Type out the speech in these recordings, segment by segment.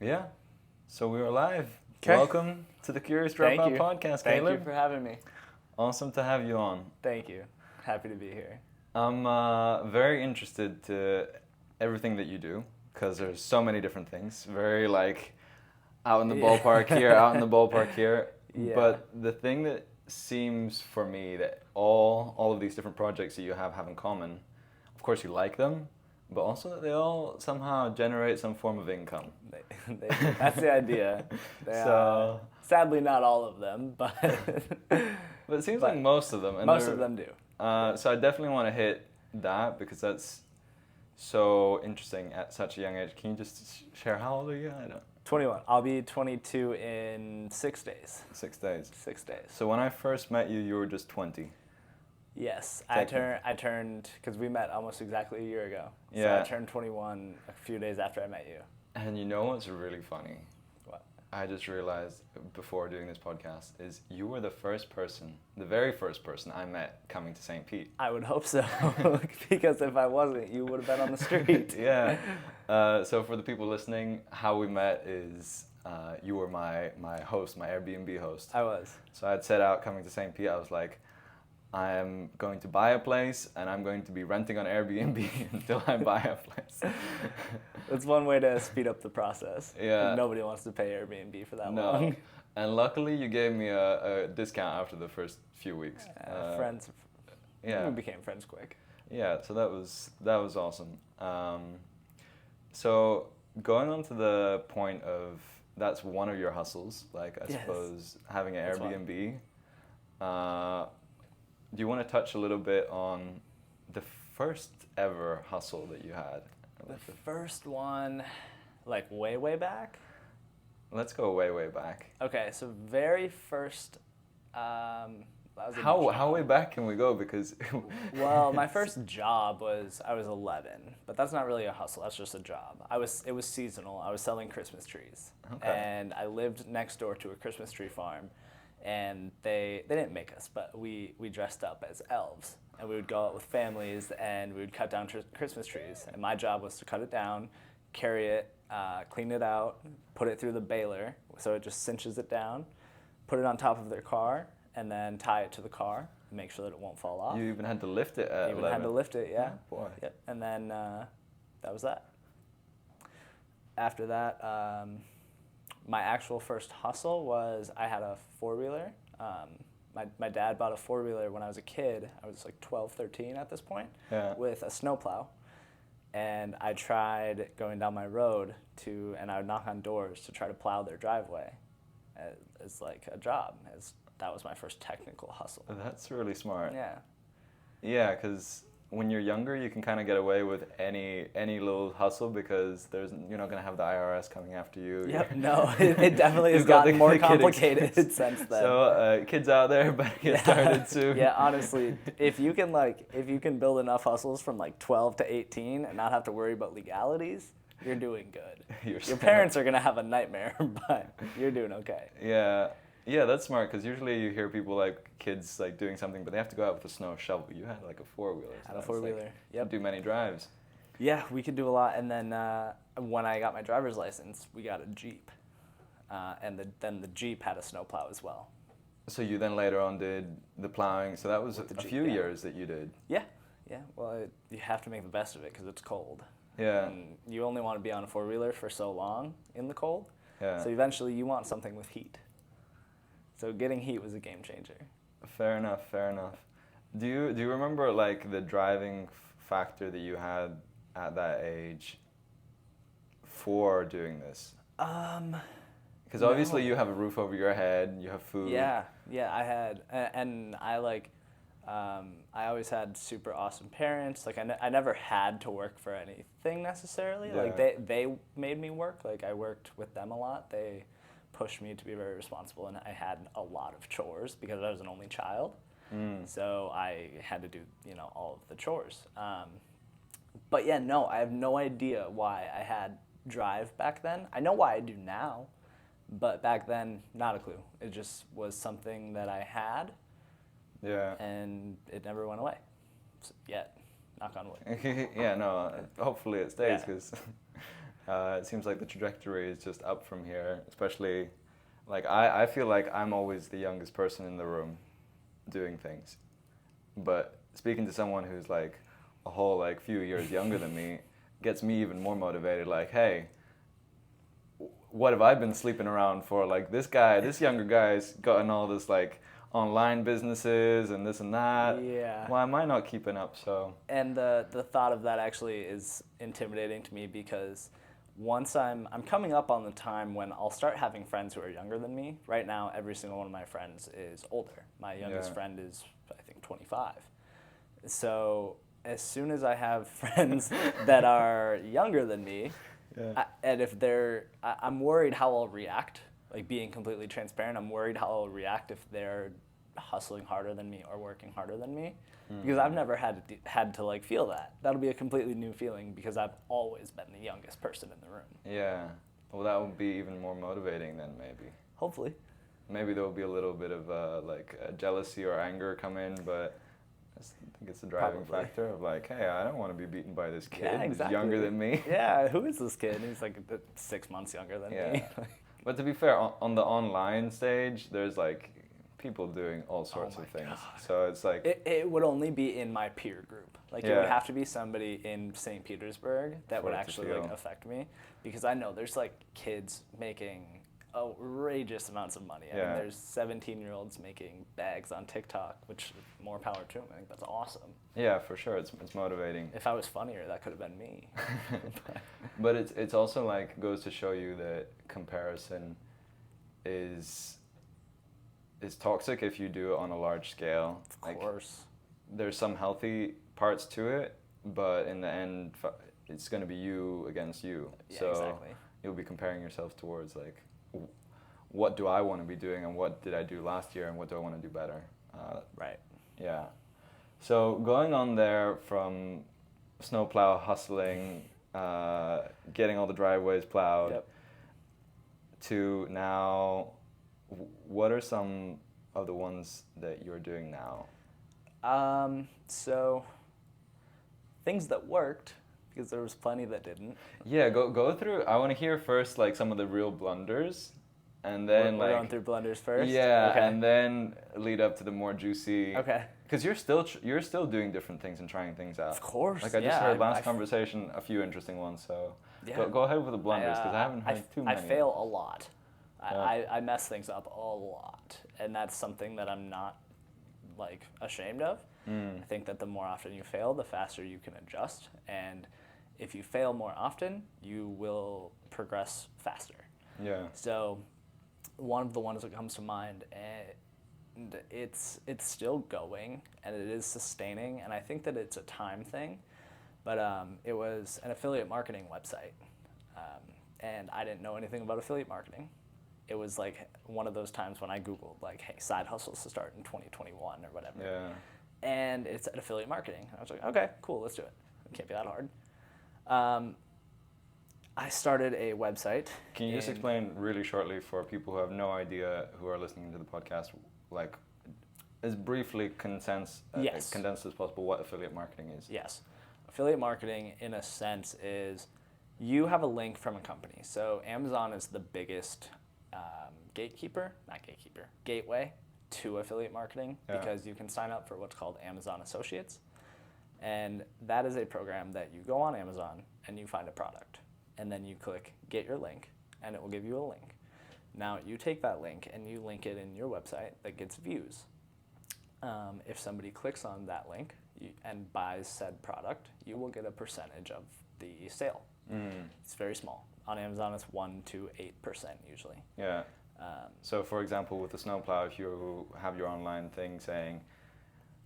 Yeah. So we are live. 'Kay. Welcome to the Curious Thank Dropout you. podcast, Thank Caleb. you for having me. Awesome to have you on. Thank you. Happy to be here. I'm very interested to everything that you do because there's so many different things. Very out in the ballpark here, out in the ballpark here. Yeah. But the thing that seems for me that all of these different projects that you have in common, of course you like them, but also that they all somehow generate some form of income. That's the idea. So Sadly, not all of them, but but it seems like most of them. And most of them do. So I definitely want to hit that because that's so interesting at such a young age. Can you just share how old are you? I don't. 21. I'll be 22 in 6 days. 6 days. 6 days. So when I first met you, you were just 20. Yes, I turned because we met almost exactly a year ago. So Yeah. I turned 21 a few days after I met you. And you know what's really funny? What? I just realized before doing this podcast is you were the very first person I met coming to St. Pete. I would hope so, because if I wasn't, you would have been on the street. Yeah. So for the people listening, how we met is you were my host, my Airbnb host. I was. So I'd set out coming to St. Pete. I was like, I'm going to buy a place and I'm going to be renting on Airbnb until I buy a place. That's one way to speed up the process. Yeah. Nobody wants to pay Airbnb for that No. long. And luckily you gave me a discount after the first few weeks. Friends. Yeah. We became friends quick. Yeah, so that was awesome. So going on to the point of that's one of your hustles, like I Yes. suppose having an That's Airbnb. Do you want to touch a little bit on the first ever hustle that you had? The first one, like way back? Let's go way back. Okay, so very first, that was a How job. way back can we go? Because Well, my first job was, I was 11, but that's not really a hustle, that's just a job. It was seasonal, I was selling Christmas trees. Okay. And I lived next door to a Christmas tree farm, and they didn't make us, but we dressed up as elves. And we would go out with families, and we would cut down Christmas trees. And my job was to cut it down, carry it, clean it out, put it through the baler, so it just cinches it down, put it on top of their car, and then tie it to the car and make sure that it won't fall off. you even had to lift it at 11. Had to lift it, yeah. Oh, boy. Yep. And then that was that. After that, my actual first hustle was I had a four-wheeler. My dad bought a four-wheeler when I was a kid. I was like 12, 13 at this point, Yeah. with a snowplow. And I tried going down my road and I would knock on doors to try to plow their driveway as like a job. That was my first technical hustle. That's really smart. Yeah. Yeah, because when you're younger, you can kind of get away with any little hustle because you're not going to have the IRS coming after you. Yep. No, it definitely has You've got gotten the more kid complicated excuse. since then. So kids out there, better get started soon. Yeah, honestly, if you can build enough hustles from like 12 to 18 and not have to worry about legalities, you're doing good. You're Your set. parents are gonna have a nightmare, but you're doing okay. Yeah, that's smart because usually you hear people kids doing something, but they have to go out with a snow shovel. You had a four-wheeler. So Had a four-wheeler. Yep. Do many drives. Yeah, we could do a lot. And then when I got my driver's license, we got a Jeep, and then the Jeep had a snowplow as well. So you then later on did the plowing. So that was With the a Jeep, few yeah. years that you did. Yeah. Well, you have to make the best of it because it's cold. Yeah. And you only want to be on a four-wheeler for so long in the cold. Yeah. So eventually you want something with heat. So getting heat was a game changer. Fair enough. Do you remember the driving factor that you had at that age for doing this? Because obviously No. you have a roof over your head, you have food. Yeah, I had, and I always had super awesome parents. I never had to work for anything necessarily. Yeah. They made me work. I worked with them a lot. They pushed me to be very responsible, and I had a lot of chores because I was an only child. So I had to do all of the chores. But yeah, no, I have no idea why I had drive back then. I know why I do now, but back then, not a clue. It just was something that I had. Yeah. And it never went away. Yet. Knock on wood. Yeah, no, hopefully it stays Yeah. because It seems like the trajectory is just up from here, especially like I feel like I'm always the youngest person in the room doing things. But speaking to someone who's like a whole like few years younger than me gets me even more motivated. Like, hey, what have I been sleeping around for? Like this younger guy's gotten all this like online businesses and this and that. Yeah. Why am I not keeping up? So. And the thought of that actually is intimidating to me because once I'm coming up on the time when I'll start having friends who are younger than me. Right now, every single one of my friends is older. My youngest friend is, I think, 25. So as soon as I have friends that are younger than me, and if I'm worried how I'll react. Like being completely transparent, I'm worried how I'll react if they're hustling harder than me or working harder than me, because I've never had to like feel that. That'll be a completely new feeling because I've always been the youngest person in the room. Yeah. Well, that would be even more motivating then, maybe. Hopefully. Maybe there will be a little bit of jealousy or anger come in, but I think it's the driving factor of like, hey, I don't want to be beaten by this kid who's younger than me. Yeah, who is this kid? He's like 6 months younger than me. But to be fair, on the online stage, there's like people doing all sorts of things. God. So it's like it would only be in my peer group. Like it would have to be somebody in St. Petersburg that would actually like affect me, because I know there's like kids making outrageous amounts of money. I mean, there's 17-year-olds making bags on TikTok, which more power to them. I think that's awesome. Yeah, for sure. It's motivating. If I was funnier, that could have been me. But it's also like goes to show you that comparison is toxic if you do it on a large scale. Of course. There's some healthy parts to it, but in the end, it's going to be you against you. Yeah, so exactly. You'll be comparing yourself towards like, what do I want to be doing, and what did I do last year, and what do I want to do better? Right. Yeah. So going on there from snowplow hustling, getting all the driveways plowed, to now, what are some of the ones that you're doing now? So things that worked, because there was plenty that didn't. Yeah, go through. I want to hear first like some of the real blunders, and then we're going through blunders first. Yeah, okay. And then lead up to the more juicy. Okay. Because you're still doing different things and trying things out. Of course. Like I just heard last conversation a few interesting ones. So go ahead with the blunders, because I haven't heard too many. I fail a lot. I mess things up a lot, and that's something that I'm not like ashamed of. I think that the more often you fail, the faster you can adjust, and if you fail more often, you will progress faster. Yeah. So one of the ones that comes to mind, and it's still going, and it is sustaining, and I think that it's a time thing, but it was an affiliate marketing website, and I didn't know anything about affiliate marketing. It was like one of those times when I Googled like, hey, side hustles to start in 2021 or whatever. Yeah. And it said affiliate marketing. I was like, okay, cool, let's do it. It can't be that hard. I started a website. Can you just explain really shortly for people who have no idea, who are listening to the podcast, like as briefly condensed as possible, what affiliate marketing is? Yes. Affiliate marketing, in a sense, is you have a link from a company. So Amazon is the biggest gateway to affiliate marketing, because you can sign up for what's called Amazon Associates. And that is a program that you go on Amazon and you find a product. And then you click get your link, and it will give you a link. Now you take that link and you link it in your website that gets views. If somebody clicks on that link and buys said product, you will get a percentage of the sale. It's very small. On Amazon, it's 1% to 8% usually. Yeah. So, for example, with the snowplow, if you have your online thing saying,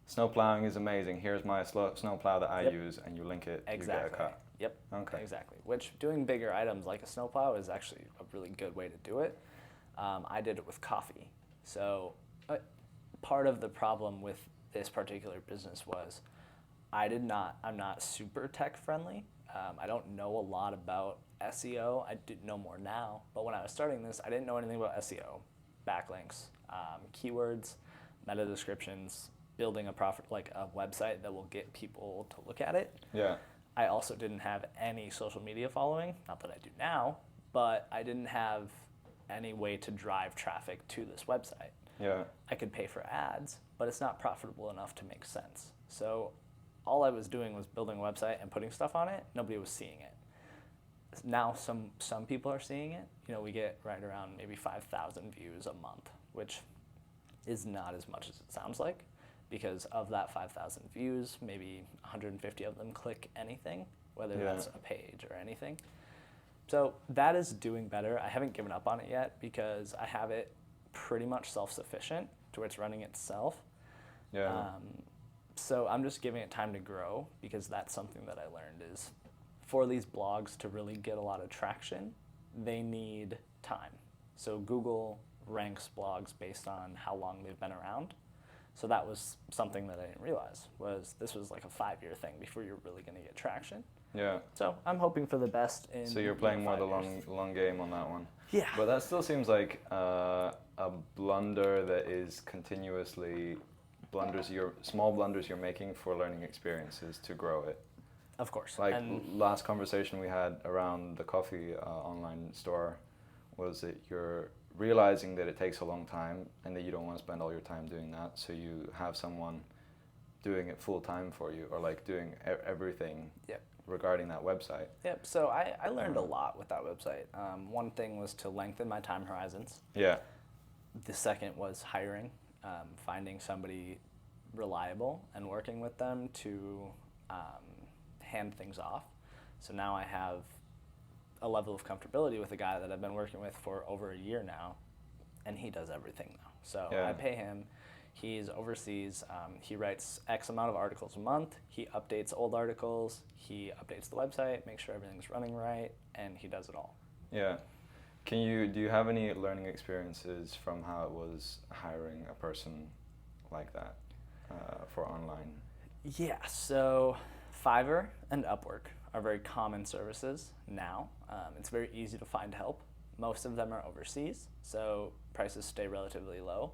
snowplowing is amazing, here's my snowplow that I use, and you link it, you get a cut. Yep. Okay. Exactly. Which, doing bigger items like a snowplow is actually a really good way to do it. I did it with coffee. So, part of the problem with this particular business was I'm not super tech friendly. I don't know a lot about SEO. I do know more now, but when I was starting this, I didn't know anything about SEO, backlinks, keywords, meta descriptions, building a website that will get people to look at it. Yeah. I also didn't have any social media following, not that I do now, but I didn't have any way to drive traffic to this website. Yeah. I could pay for ads, but it's not profitable enough to make sense. So all I was doing was building a website and putting stuff on it. Nobody was seeing it. Now some people are seeing it. You know, we get right around maybe 5,000 views a month, which is not as much as it sounds like, because of that 5,000 views, maybe 150 of them click anything, whether that's a page or anything. So that is doing better. I haven't given up on it yet because I have it pretty much self-sufficient to where it's running itself. Yeah. So I'm just giving it time to grow, because that's something that I learned is for these blogs to really get a lot of traction, they need time. So Google ranks blogs based on how long they've been around. So that was something that I didn't realize, was this was like a 5-year thing before you're really going to get traction. Yeah. So I'm hoping for the best in. So you're playing more the 5 years. long game on that one. Yeah. But that still seems like a blunder that is continuously small blunders you're making for learning experiences to grow it. Of course. Like last conversation we had around the coffee online store was that you're realizing that it takes a long time and that you don't want to spend all your time doing that, so you have someone doing it full time for you, or like doing everything regarding that website. Yep. So I learned a lot with that website. One thing was to lengthen my time horizons. Yeah. The second was hiring, finding somebody reliable and working with them to hand things off. So now I have a level of comfortability with a guy that I've been working with for over a year now, and he does everything now. So I pay him. He's overseas. He writes X amount of articles a month. He updates old articles. He updates the website, makes sure everything's running right, and he does it all. Yeah. Do you have any learning experiences from how it was hiring a person like that for online? Yeah, so Fiverr and Upwork are very common services now. It's very easy to find help. Most of them are overseas, so prices stay relatively low.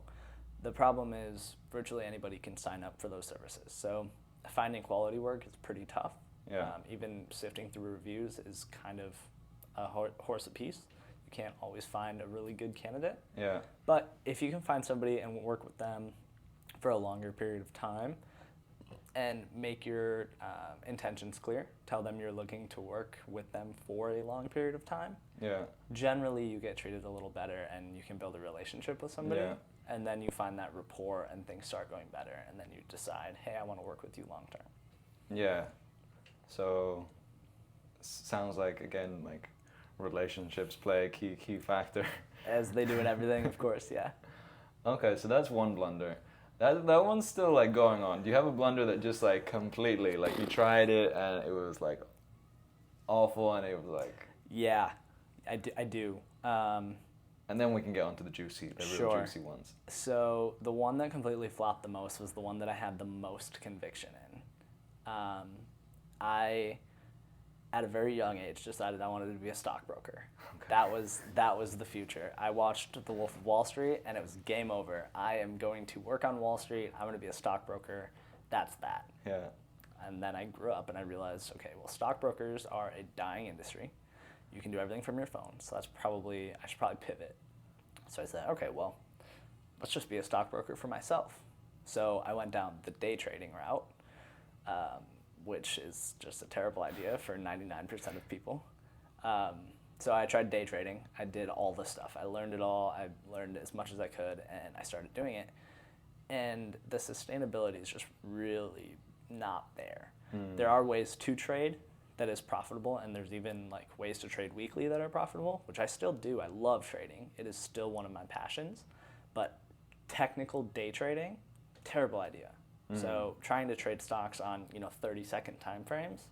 The problem is virtually anybody can sign up for those services. So finding quality work is pretty tough. Yeah. Even sifting through reviews is kind of a horse apiece. You can't always find a really good candidate. Yeah. But if you can find somebody and work with them for a longer period of time and make your intentions clear, tell them you're looking to work with them for a long period of time, generally you get treated a little better and you can build a relationship with somebody. Yeah. And then you find that rapport and things start going better, and then you decide, hey, I want to work with you long term. Yeah. So sounds like, again, like relationships play a key factor. As they do in everything, of course, yeah. Okay, so that's one blunder. That one's still like going on. Do you have a blunder that just like completely, like you tried it and it was like awful and it was like... Yeah, I do. And then we can get onto the juicy juicy ones. So the one that completely flopped the most was the one that I had the most conviction in. I, at a very young age, decided I wanted to be a stockbroker. Okay. That was the future. I watched The Wolf of Wall Street, and it was game over. I am going to work on Wall Street. I'm going to be a stockbroker. That's that. Yeah. And then I grew up, and I realized, okay, well, stockbrokers are a dying industry. You can do everything from your phone, so I should probably pivot. So I said, okay, well, let's just be a stockbroker for myself. So I went down the day trading route, which is just a terrible idea for 99% of people. So I tried day trading. I did all the stuff. I learned it all. I learned as much as I could, and I started doing it. And the sustainability is just really not there. There are ways to trade that is profitable, and there's even like ways to trade weekly that are profitable, which I still do. I love trading. It is still one of my passions, but technical day trading, terrible idea. So trying to trade stocks on 30-second time frames,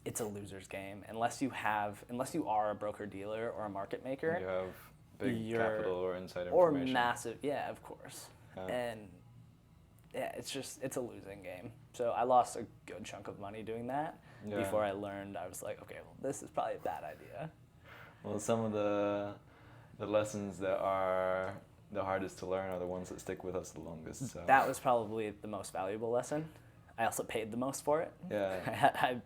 it's a loser's game unless you are a broker dealer or a market maker. You have big capital or inside information. Or massive, yeah, of course. And yeah, it's a losing game. So I lost a good chunk of money doing that before I learned. I was like, okay, well, this is probably a bad idea. Well, some of the lessons that are the hardest to learn are the ones that stick with us the longest. So. That was probably the most valuable lesson. I also paid the most for it. Yeah. I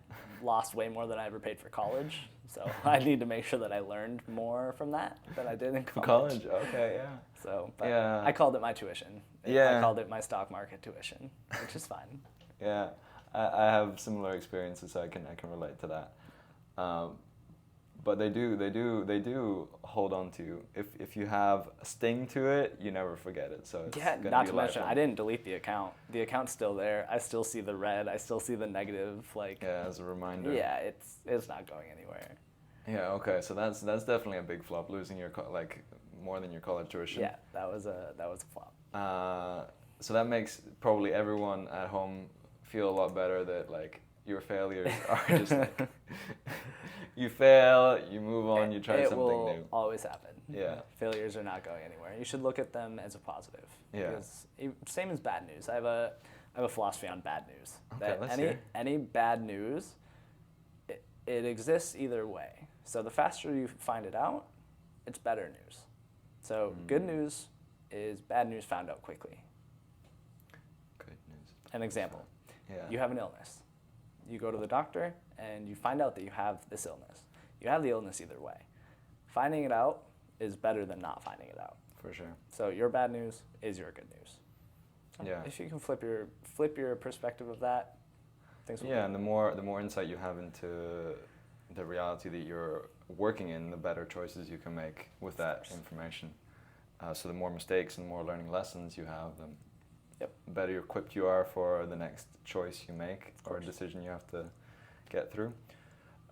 lost way more than I ever paid for college, so I need to make sure that I learned more from that than I did in college. College, okay, yeah. So, but Yeah. I called it my tuition. Yeah. I called it my stock market tuition, which is fine. Yeah, I have similar experiences, so I can relate to that. But they do hold on to you. If you have a sting to it, you never forget it. So it's Yeah, gonna not be to mention, lifelong. I didn't delete the account. The account's still there. I still see the red. I still see the negative. Like, Yeah, as a reminder. yeah, it's not going anywhere. Yeah. Okay. So that's definitely a big flop, losing your like more than your college tuition. Yeah, that was a flop. So that makes probably everyone at home feel a lot better that like your failures are just like you fail, you move on, you try something It will new. always happen. Yeah. Failures are not going anywhere. You should look at them as a positive. Yeah. Because same as bad news. I have a philosophy on bad news. Okay, That let's hear. any bad news, it exists either way. So the faster you find it out, it's better news. So good news is bad news found out quickly. Good news. An example. Yeah. You have an illness. You go to the doctor and you find out that you have this illness. You have the illness either way. Finding it out is better than not finding it out. For sure. So your bad news is your good news. Yeah. If you can flip your perspective of that, things will Yeah, be and the more insight you have into the reality that you're working in, the better choices you can make with that information. So the more mistakes and more learning lessons you have, the better equipped you are for the next choice you make or decision you have to get through.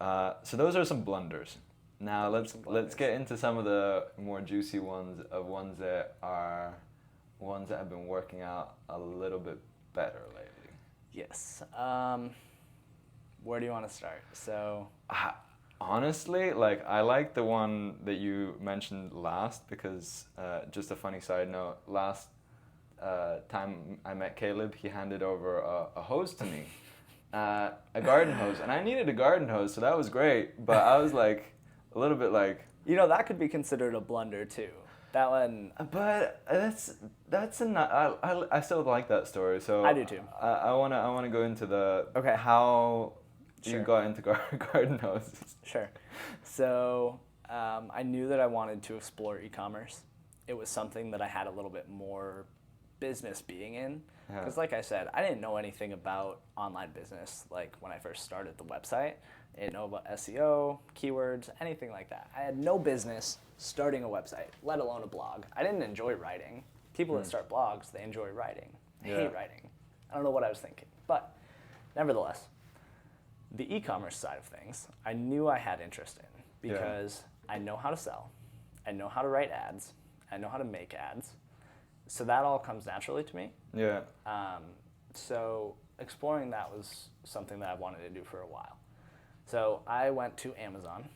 So those are some blunders. Now let's get into some of the more juicy ones ones that have been working out a little bit better lately. Yes. Where do you want to start? So Honestly, like I like the one that you mentioned last because just a funny side note, last time I met Caleb, he handed over a hose to me, a garden hose, and I needed a garden hose, so that was great, but I was like a little bit like, that could be considered a blunder too. That one. but that's I still like that story, so I do too. I wanna go into the Okay. how Sure. you got into garden hoses. Sure. So I knew that I wanted to explore e-commerce. It was something that I had a little bit more business being in. Because like I said, I didn't know anything about online business like when I first started the website. I didn't know about SEO, keywords, anything like that. I had no business starting a website, let alone a blog. I didn't enjoy writing. People that start blogs, they enjoy writing. I hate writing. I don't know what I was thinking. But nevertheless, the e-commerce side of things, I knew I had interest in because I know how to sell, I know how to write ads, I know how to make ads, so that all comes naturally to me. Yeah. So exploring that was something that I wanted to do for a while. So I went to Amazon,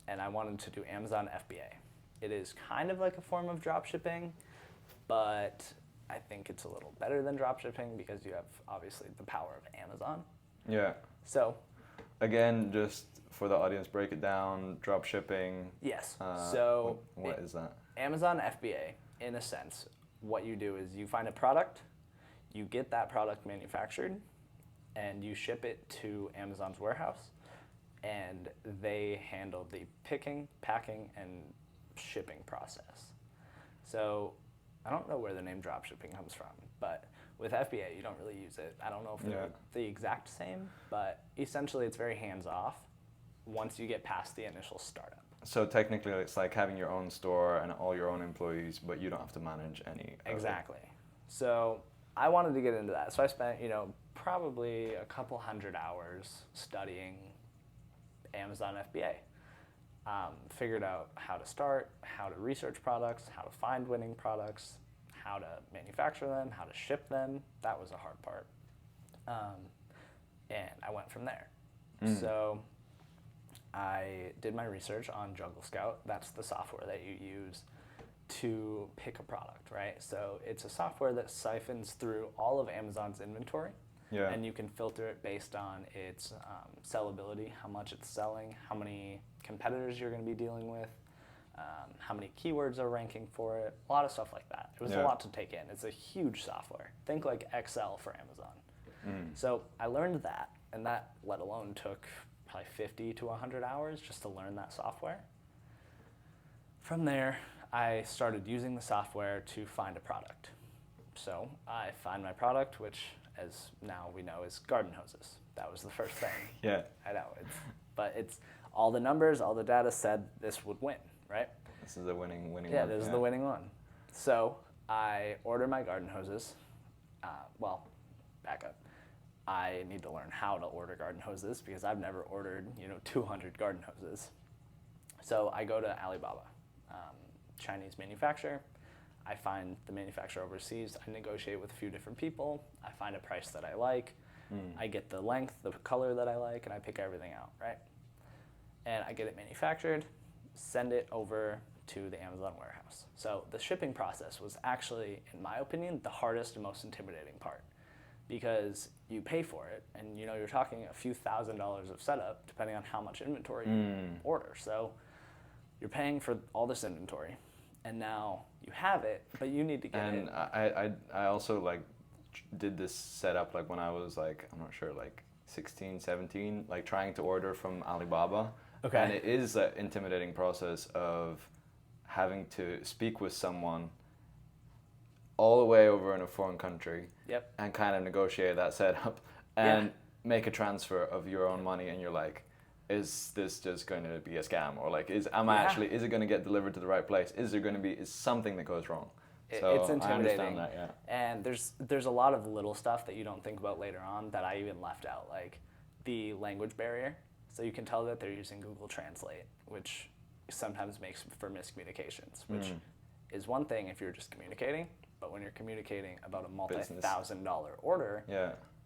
and I wanted to do Amazon FBA. It is kind of like a form of drop shipping, but I think it's a little better than drop shipping because you have obviously the power of Amazon. Yeah. So Again, just for the audience, break it down. Drop shipping. yes. So what is that? Amazon FBA, in a sense, what you do is you find a product, you get that product manufactured, and you ship it to Amazon's warehouse, and they handle the picking, packing, and shipping process. So I don't know where the name dropshipping comes from, but with FBA, you don't really use it. I don't know if they're the exact same, but essentially it's very hands-off once you get past the initial startup. So technically, it's like having your own store and all your own employees, but you don't have to manage any. Exactly. So I wanted to get into that. So I spent, probably a couple hundred hours studying Amazon FBA. Figured out how to start, how to research products, how to find winning products, how to manufacture them, how to ship them. That was the hard part. And I went from there. So I did my research on Jungle Scout. That's the software that you use to pick a product, right? So it's a software that siphons through all of Amazon's inventory. Yeah. And you can filter it based on its sellability, how much it's selling, how many competitors you're going to be dealing with, how many keywords are ranking for it, a lot of stuff like that. It was a lot to take in. It's a huge software. Think like Excel for Amazon. So I learned that, and that let alone took probably 50 to 100 hours just to learn that software. From there, I started using the software to find a product. So I find my product, which, as now we know, is garden hoses. That was the first thing. Yeah. I know. But it's all the numbers, all the data said this would win, right? This is the winning one. Yeah, this is the winning one. So I order my garden hoses. Back up. I need to learn how to order garden hoses because I've never ordered, 200 garden hoses. So I go to Alibaba, Chinese manufacturer. I find the manufacturer overseas. I negotiate with a few different people. I find a price that I like. I get the length, the color that I like, and I pick everything out, right? And I get it manufactured, send it over to the Amazon warehouse. So the shipping process was actually, in my opinion, the hardest and most intimidating part because you pay for it and you're talking a few $1,000s of setup depending on how much inventory you order. So you're paying for all this inventory and now you have it, but you need to get it. And I also did this setup when I was I'm not sure, 16, 17, trying to order from Alibaba. Okay. And it is an intimidating process of having to speak with someone all the way over in a foreign country. Yep. And kind of negotiate that setup and make a transfer of your own money, and you're like, is this just going to be a scam, or is it going to get delivered to the right place? Is something that goes wrong? So it's intimidating. I understand that, yeah. And there's a lot of little stuff that you don't think about later on that I even left out, like the language barrier. So you can tell that they're using Google Translate, which sometimes makes for miscommunications, which is one thing if you're just communicating, but when you're communicating about a multi-$1,000 order,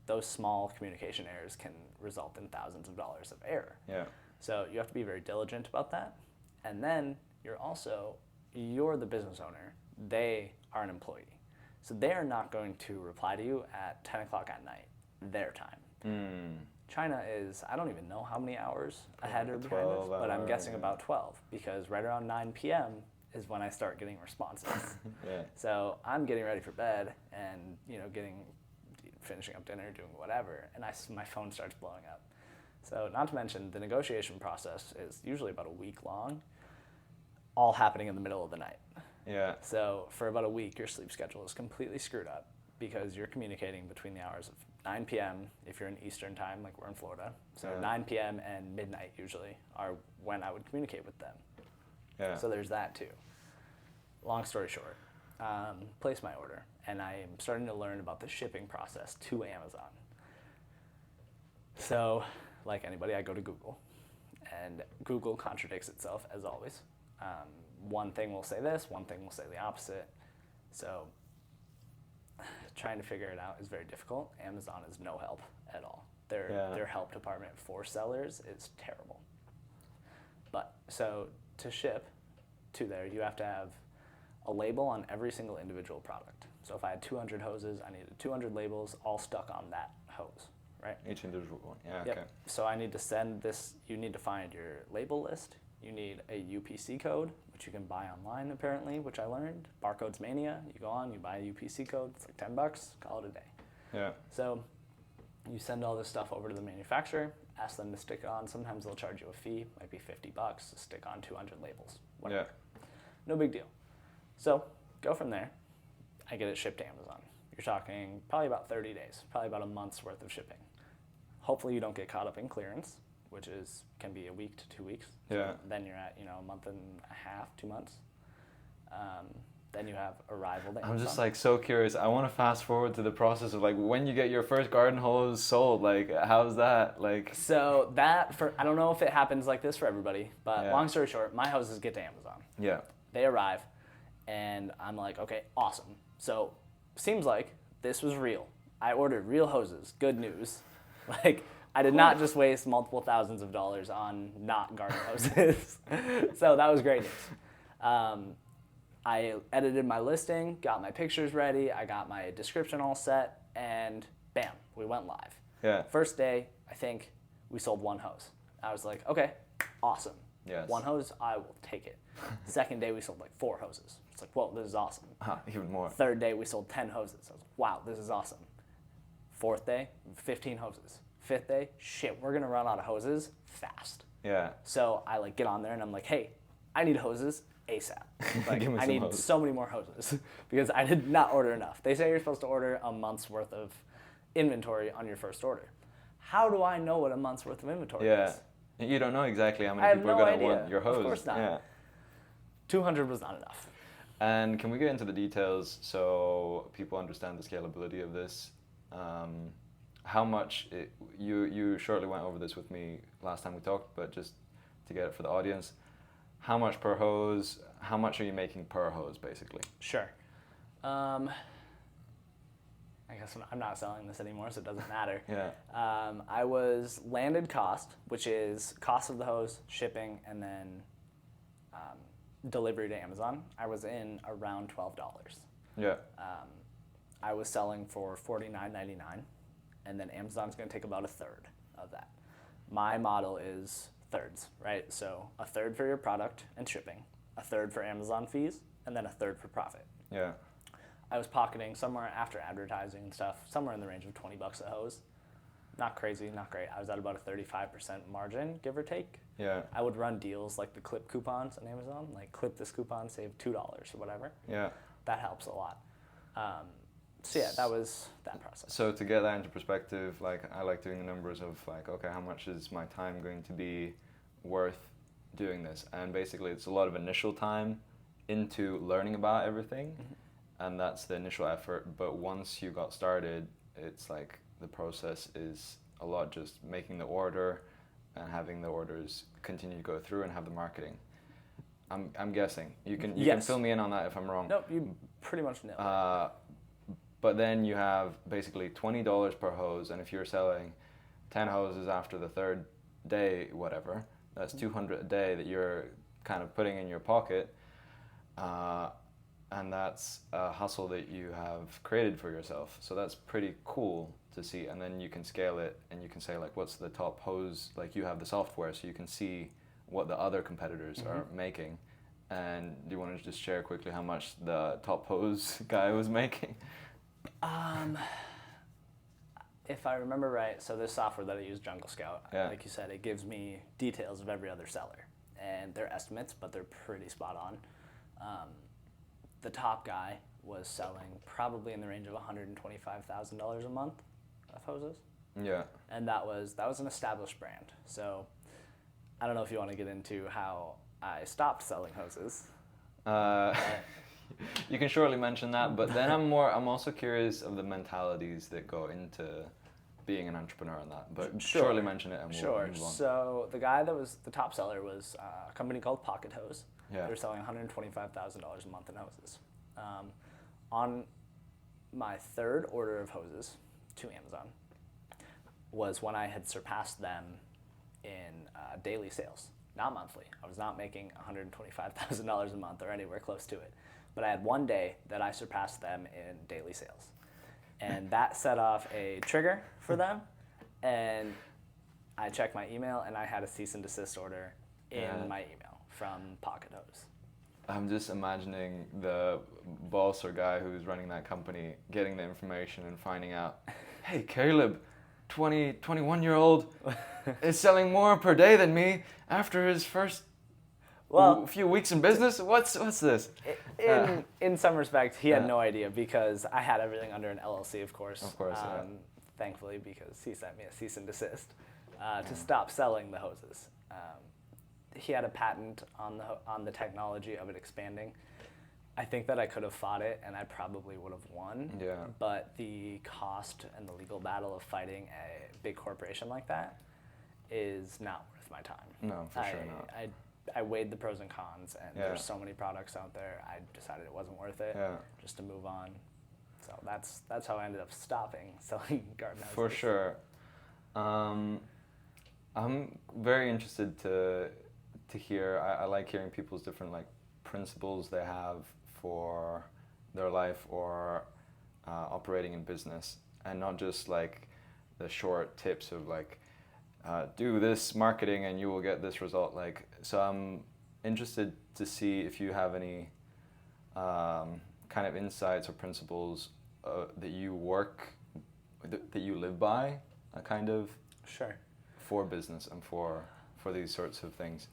those small communication errors can result in thousands of dollars of error. Yeah. So you have to be very diligent about that. And then you're the business owner. They are an employee. So they are not going to reply to you at 10 o'clock at night, their time. China is, I don't even know how many hours ahead or behind us, but I'm guessing about 12 because right around 9 p.m. is when I start getting responses. So I'm getting ready for bed and, finishing up dinner, doing whatever, and my phone starts blowing up. So not to mention the negotiation process is usually about a week long, all happening in the middle of the night. Yeah. So for about a week, your sleep schedule is completely screwed up because you're communicating between the hours of 9 p.m. if you're in Eastern time, like we're in Florida. So 9 p.m. and midnight usually are when I would communicate with them. Yeah. So there's that too. Long story short, place my order, and I am starting to learn about the shipping process to Amazon. So, like anybody, I go to Google, and Google contradicts itself as always. One thing will say this, one thing will say the opposite. So trying to figure it out is very difficult. Amazon is no help at all. Their help department for sellers is terrible. But so to ship to there, you have to have a label on every single individual product. So if I had 200 hoses, I needed 200 labels all stuck on that hose, right? Each individual one, yeah, Yep. okay. So I need to send this, you need to find your label list. You need a UPC code, which you can buy online apparently, which I learned. Barcodes Mania, you go on, you buy a UPC code, it's like $10, call it a day. Yeah. So you send all this stuff over to the manufacturer, ask them to stick it on. Sometimes they'll charge you a fee, might be $50 to stick on 200 labels, whatever. Yeah. No big deal. So go from there. I get it shipped to Amazon. You're talking probably about 30 days, probably about a month's worth of shipping. Hopefully you don't get caught up in clearance, which can be a week to 2 weeks. Yeah. Then you're at a month and a half, 2 months. Then you have arrival to Amazon. I'm just so curious. I want to fast forward to the process of when you get your first garden hose sold. How's that? So that I don't know if it happens like this for everybody, but long story short, my hoses get to Amazon. Yeah. They arrive, and I'm like, okay, awesome. So seems like this was real. I ordered real hoses. Good news. I did not just waste multiple thousands of dollars on not garden hoses. So that was great news. I edited my listing, got my pictures ready, I got my description all set, and bam, we went live. Yeah. First day, I think we sold one hose. I was like, okay, awesome. Yes. One hose, I will take it. Second day, we sold 4 hoses. It's like, whoa, this is awesome. Even more. Third day, we sold 10 hoses. I was like, wow, this is awesome. Fourth day, 15 hoses. Fifth day, shit, we're gonna run out of hoses fast. Yeah. So I like get on there and I'm like, hey, I need hoses ASAP. Like, Give me I some need hoses. so many more hoses because I did not order enough. They say you're supposed to order a month's worth of inventory on your first order. How do I know what a month's worth of inventory Yeah. is? You don't know exactly how I many have people are no going to idea. want your hose. Of course not. Yeah. 200 was not enough. And can we get into the details so people understand the scalability of this? How much you shortly went over this with me last time we talked, but just to get it for the audience, how much per hose? How much are you making per hose, basically? Sure. I guess I'm not selling this anymore, so it doesn't matter. Yeah. I was landed cost, which is cost of the hose, shipping, and then delivery to Amazon. I was in around $12. Yeah. I was selling for $49.99, and then Amazon's going to take about a third of that. My model is thirds, right? So a third for your product and shipping, a third for Amazon fees, and then a third for profit. Yeah. I was pocketing somewhere after advertising and stuff, somewhere in the range of $20 a hose. Not crazy, not great. I was at about a 35% margin, give or take. Yeah. I would run deals like the clip coupons on Amazon, like clip this coupon, save $2 or whatever. Yeah. That helps a lot. So yeah, that was that process. So to get that into perspective, like I like doing the numbers of like, okay, how much is my time going to be worth doing this? And basically it's a lot of initial time into learning about everything. Mm-hmm. And that's the initial effort. But once you got started, it's like the process is a lot just making the order and having the orders continue to go through and have the marketing. I'm guessing. You can fill me in on that if I'm wrong. Nope, you pretty much know. But then you have basically $20 per hose, and if you're selling 10 hoses after the third day, whatever, that's $200 a day that you're kind of putting in your pocket. And that's a hustle that you have created for yourself. So that's pretty cool to see. And then you can scale it and you can say like, what's the top hose? Like you have the software so you can see what the other competitors mm-hmm. are making. And do you want to just share quickly how much the top hose guy was making? If I remember right, so this software that I use, Jungle Scout, yeah. like you said, it gives me details of every other seller. And they're estimates, but they're pretty spot on. The top guy was selling probably in the range of $125,000 a month of hoses. Yeah. And that was an established brand. So I don't know if you want to get into how I stopped selling hoses. You can shortly mention that, but then I'm also curious of the mentalities that go into being an entrepreneur on that. But sure. Shortly mention it and we'll move on. So the guy that was the top seller was a company called Pocket Hose. Yeah. They're selling $125,000 a month in hoses. On my third order of hoses to Amazon was when I had surpassed them in daily sales, not monthly. I was not making $125,000 a month or anywhere close to it. But I had one day that I surpassed them in daily sales. And that set off a trigger for them. And I checked my email and I had a cease and desist order in my email from Pocket Hose. I'm just imagining the boss or guy who's running that company getting the information and finding out, hey, Kalib, 21-year-old is selling more per day than me after his first few weeks in business. What's this? In some respects, he had no idea because I had everything under an LLC, of course. Of course, thankfully, because he sent me a cease and desist to stop selling the hoses. He had a patent on the technology of it expanding. I think that I could have fought it and I probably would have won. Yeah. But the cost and the legal battle of fighting a big corporation like that is not worth my time. No, for sure not. I weighed the pros and cons, and there's so many products out there. I decided it wasn't worth it just to move on. So that's how I ended up stopping selling garden hoses. For sure. I'm very interested to hear. I like hearing people's different like principles they have for their life or operating in business, and not just like the short tips of like do this marketing and you will get this result. Like, so I'm interested to see if you have any kind of insights or principles that you work that you live by, a kind of Sure. for business and for these sorts of things?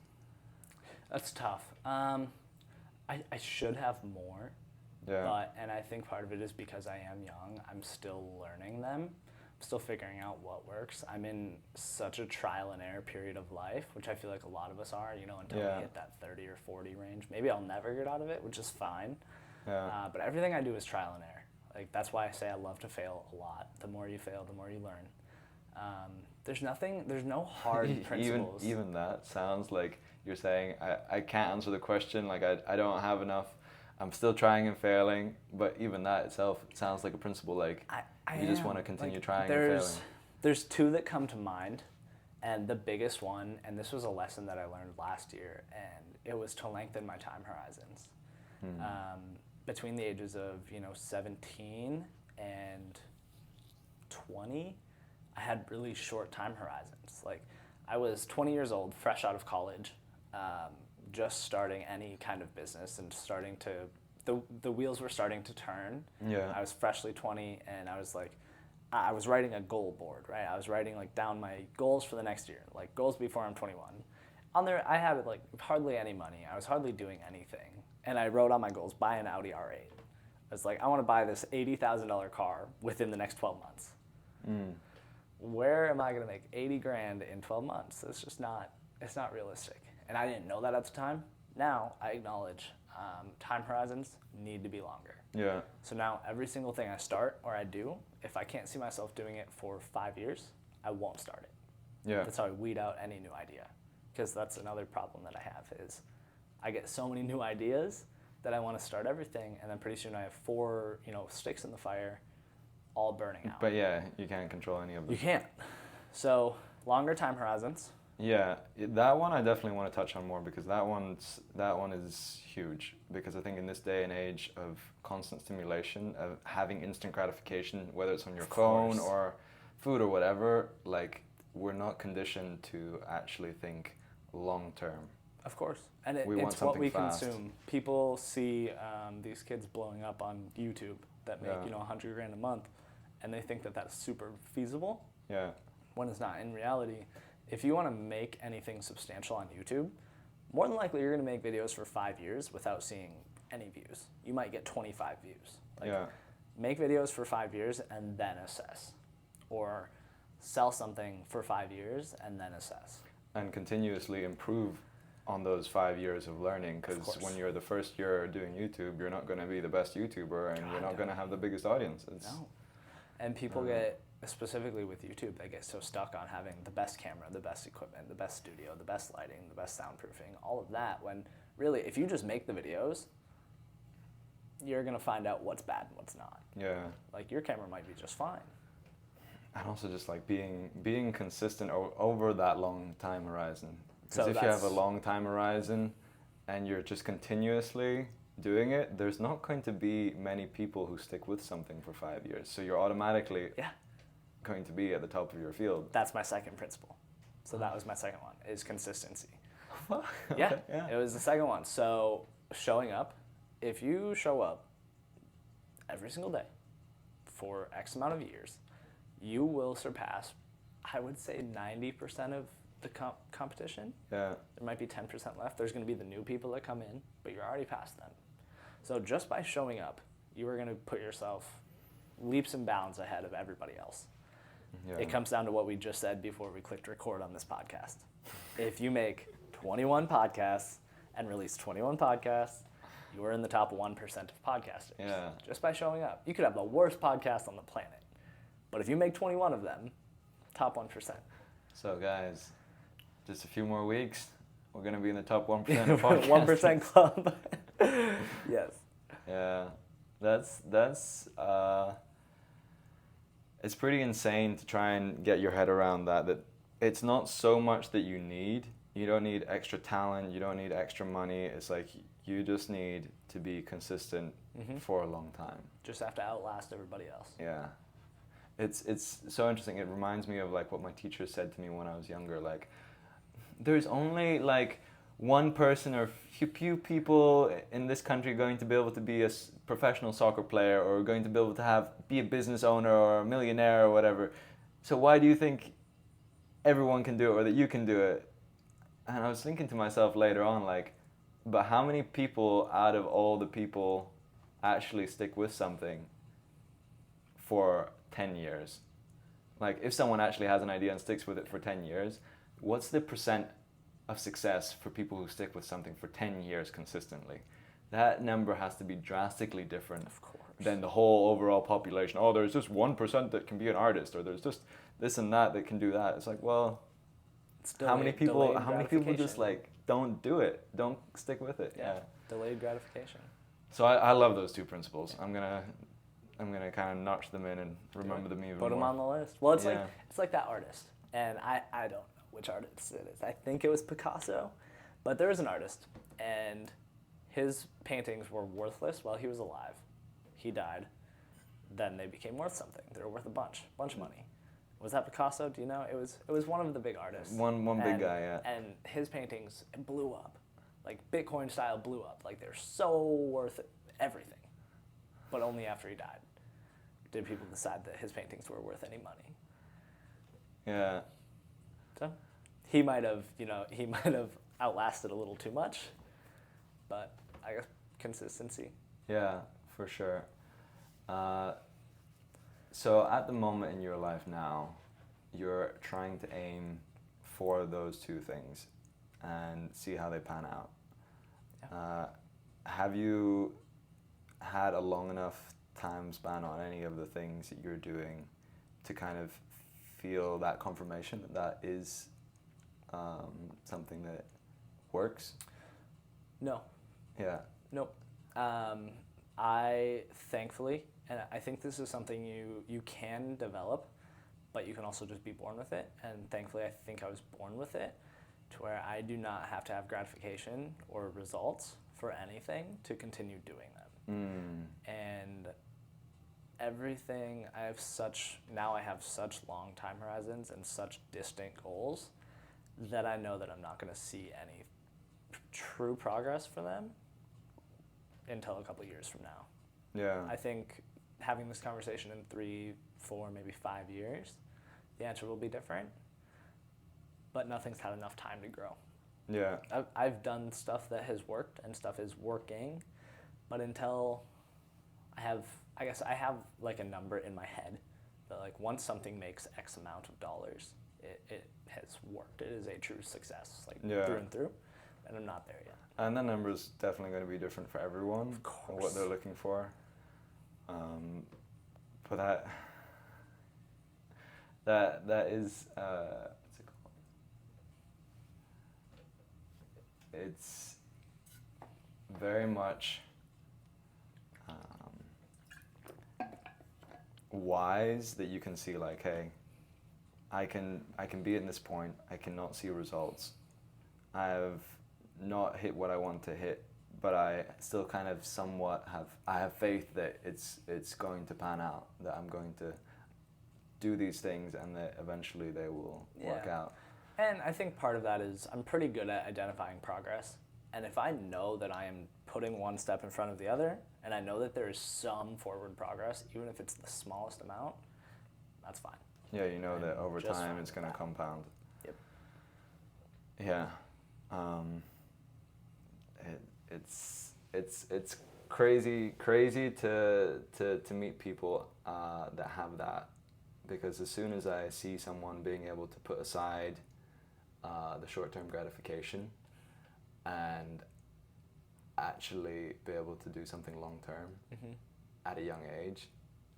That's tough. I should have more, Yeah. and I think part of it is because I am young. I'm still learning them. I'm still figuring out what works. I'm in such a trial and error period of life, which I feel like a lot of us are, until Yeah. we hit that 30 or 40 range. Maybe I'll never get out of it, which is fine. Yeah. But everything I do is trial and error. Like, that's why I say I love to fail a lot. The more you fail, the more you learn. There's no hard principles. Even that sounds like you're saying, I can't answer the question, like I don't have enough, I'm still trying and failing, but even that itself sounds like a principle, like you just want to continue trying and failing. There's two that come to mind, and the biggest one, and this was a lesson that I learned last year, and it was to lengthen my time horizons. Between the ages of 17 and 20, I had really short time horizons. Like, I was 20 years old, fresh out of college, just starting any kind of business and starting to, the wheels were starting to turn. Yeah. I was freshly 20, and I was like, I was writing a goal board, right? I was writing like down my goals for the next year, like goals before I'm 21. On there, I had like hardly any money. I was hardly doing anything. And I wrote on my goals, buy an Audi R8. I was like, I want to buy this $80,000 car within the next 12 months. Where am I going to make 80 grand in 12 months? It's not realistic. And I didn't know that at the time. Now I acknowledge time horizons need to be longer. Yeah. So now every single thing I start or I do, if I can't see myself doing it for 5 years, I won't start it. Yeah. That's how I weed out any new idea. Because that's another problem that I have is I get so many new ideas that I want to start everything, and then pretty soon I have 4, sticks in the fire, all burning out. But yeah, you can't control any of them. You can't. So longer time horizons. Yeah, that one I definitely want to touch on more, because that one is huge, because I think in this day and age of constant stimulation, of having instant gratification, whether it's on your phone or food or whatever, like, we're not conditioned to actually think long term. Of course. And it's what we consume. People see these kids blowing up on YouTube that make, $100 grand a month, and they think that that's super feasible. Yeah. When it's not. In reality, if you want to make anything substantial on YouTube, more than likely you're going to make videos for 5 years without seeing any views. You might get 25 views. Make videos for 5 years and then assess. Or sell something for 5 years and then assess. And continuously improve on those 5 years of learning, because when you're the first year doing YouTube, you're not going to be the best YouTuber, and you're not going to have the biggest audiences. No. And people get, specifically with YouTube, they get so stuck on having the best camera, the best equipment, the best studio, the best lighting, the best soundproofing, all of that, when really, if you just make the videos, you're going to find out what's bad and what's not. Yeah. Like, your camera might be just fine. And also just like being consistent over that long time horizon. Because if you have a long time horizon and you're just continuously doing it, there's not going to be many people who stick with something for 5 years. So you're automatically going to be at the top of your field. That's my second principle. So that was my second one, is consistency. Yeah, it was the second one. So showing up, if you show up every single day for X amount of years, you will surpass, I would say, 90% of the competition. Yeah. There might be 10% left. There's going to be the new people that come in, but you're already past them. So just by showing up, you are going to put yourself leaps and bounds ahead of everybody else. Yeah. It comes down to what we just said before we clicked record on this podcast. If you make 21 podcasts and release 21 podcasts, you are in the top 1% of podcasters. Yeah. Just by showing up. You could have the worst podcast on the planet, but if you make 21 of them, top 1%. So guys, just a few more weeks, we're going to be in the top 1% of podcasters. 1% club. Yes. Yeah. That's it's pretty insane to try and get your head around that it's not so much that you don't need extra talent, you don't need extra money. It's like you just need to be consistent for a long time. Just have to outlast everybody else. Yeah. It's so interesting. It reminds me of like what my teacher said to me when I was younger. Like, there's only like one person or few people in this country going to be able to be a professional soccer player or going to be able to be a business owner or a millionaire or whatever. So why do you think everyone can do it or that you can do it? And I was thinking to myself later on, like, but how many people out of all the people actually stick with something for 10 years? Like, if someone actually has an idea and sticks with it for 10 years, what's the percent of success for people who stick with something for 10 years consistently? That number has to be drastically different than the whole overall population. Oh, there's just 1% that can be an artist, or there's just this and that can do that. It's like, well, how many people just like don't do it, don't stick with it? Yeah. Delayed gratification. So I love those two principles. I'm gonna kind of notch them in and remember them even more. Put them on the list. Well, it's like that artist, and I don't know which artist it is. I think it was Picasso, but there was an artist, and his paintings were worthless while he was alive. He died, then they became worth something. They were worth a bunch of money. Was that Picasso? Do you know? It was one of the big artists. One big guy, yeah. And his paintings blew up, like Bitcoin style blew up. Like they're so worth everything, but only after he died did people decide that his paintings were worth any money. Yeah. So he might have outlasted a little too much, but I guess consistency. Yeah, for sure. So at the moment in your life now, you're trying to aim for those two things and see how they pan out. Yeah. Have you had a long enough time span on any of the things that you're doing to kind of feel that confirmation that is something that works? No. Yeah. Nope. I thankfully, and I think this is something you can develop, but you can also just be born with it. And thankfully, I think I was born with it to where I do not have to have gratification or results for anything to continue doing them. And everything, I have such long time horizons and such distant goals that I know that I'm not going to see any true progress for them until a couple years from now. Yeah. I think having this conversation in 3, 4, maybe 5 years, the answer will be different, but nothing's had enough time to grow. Yeah. I've done stuff that has worked and stuff is working, but until I have like a number in my head that like once something makes X amount of dollars, it has worked. It is a true success, like through and through, and I'm not there yet. And that number is definitely going to be different for everyone, of course, and what they're looking for. But that is what's it called? It's very much wise that you can see like, hey, I can be at this point. I cannot see results. I have not hit what I want to hit, but I still kind of somewhat have faith that it's going to pan out, that I'm going to do these things and that eventually they will work out. And I think part of that is I'm pretty good at identifying progress. And if I know that I am putting one step in front of the other, and I know that there is some forward progress, even if it's the smallest amount, that's fine. Yeah, you know that over time it's going to compound. Yep. Yeah. It's crazy to meet people that have that, because as soon as I see someone being able to put aside the short-term gratification and actually be able to do something long-term at a young age,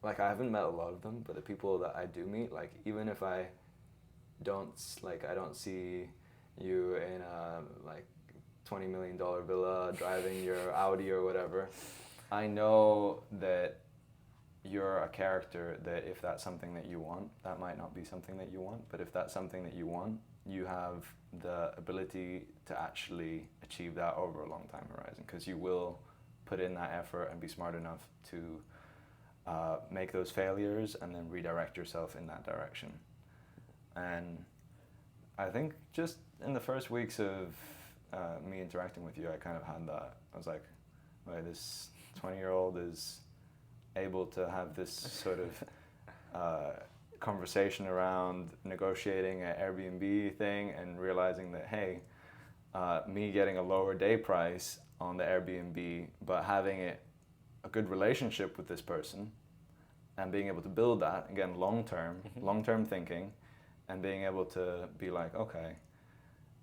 like I haven't met a lot of them, but the people that I do meet, like even if I don't see you in a like $20 million villa driving your Audi or whatever, I know that you're a character that if that's something that you want, that might not be something that you want, but if that's something that you want, you have the ability to actually achieve that over a long time horizon, because you will put in that effort and be smart enough to make those failures and then redirect yourself in that direction. And I think just in the first weeks of me interacting with you, I kind of had that. I was like, wait, this 20-year-old is able to have this sort of conversation around negotiating an Airbnb thing and realizing that, hey, me getting a lower day price on the Airbnb, but having a good relationship with this person and being able to build that, again, long-term thinking, and being able to be like, okay,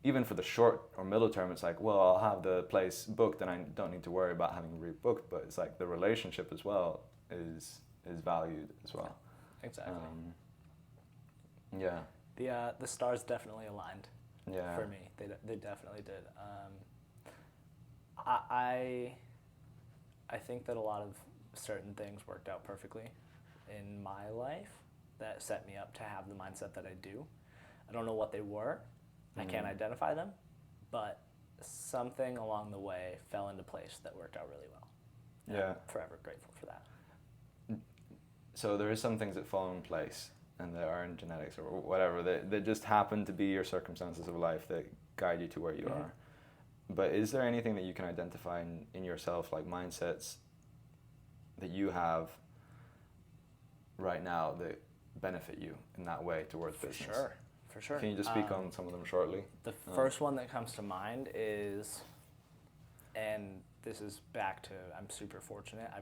even for the short or middle term, it's like, well, I'll have the place booked and I don't need to worry about having rebooked, but it's like the relationship as well is valued as well. Exactly. Yeah. The stars definitely aligned. Yeah. For me, they definitely did. I think that a lot of certain things worked out perfectly in my life that set me up to have the mindset that I do. I don't know what they were. I can't identify them, but something along the way fell into place that worked out really well. Yeah. I'm forever grateful for that. So there is some things that fall in place, and they aren't genetics or whatever. They just happen to be your circumstances of life that guide you to where you are. But is there anything that you can identify in yourself, like mindsets that you have right now that benefit you in that way towards business? For sure. Can you just speak on some of them shortly? The first one that comes to mind is, and this is back to, I'm super fortunate. I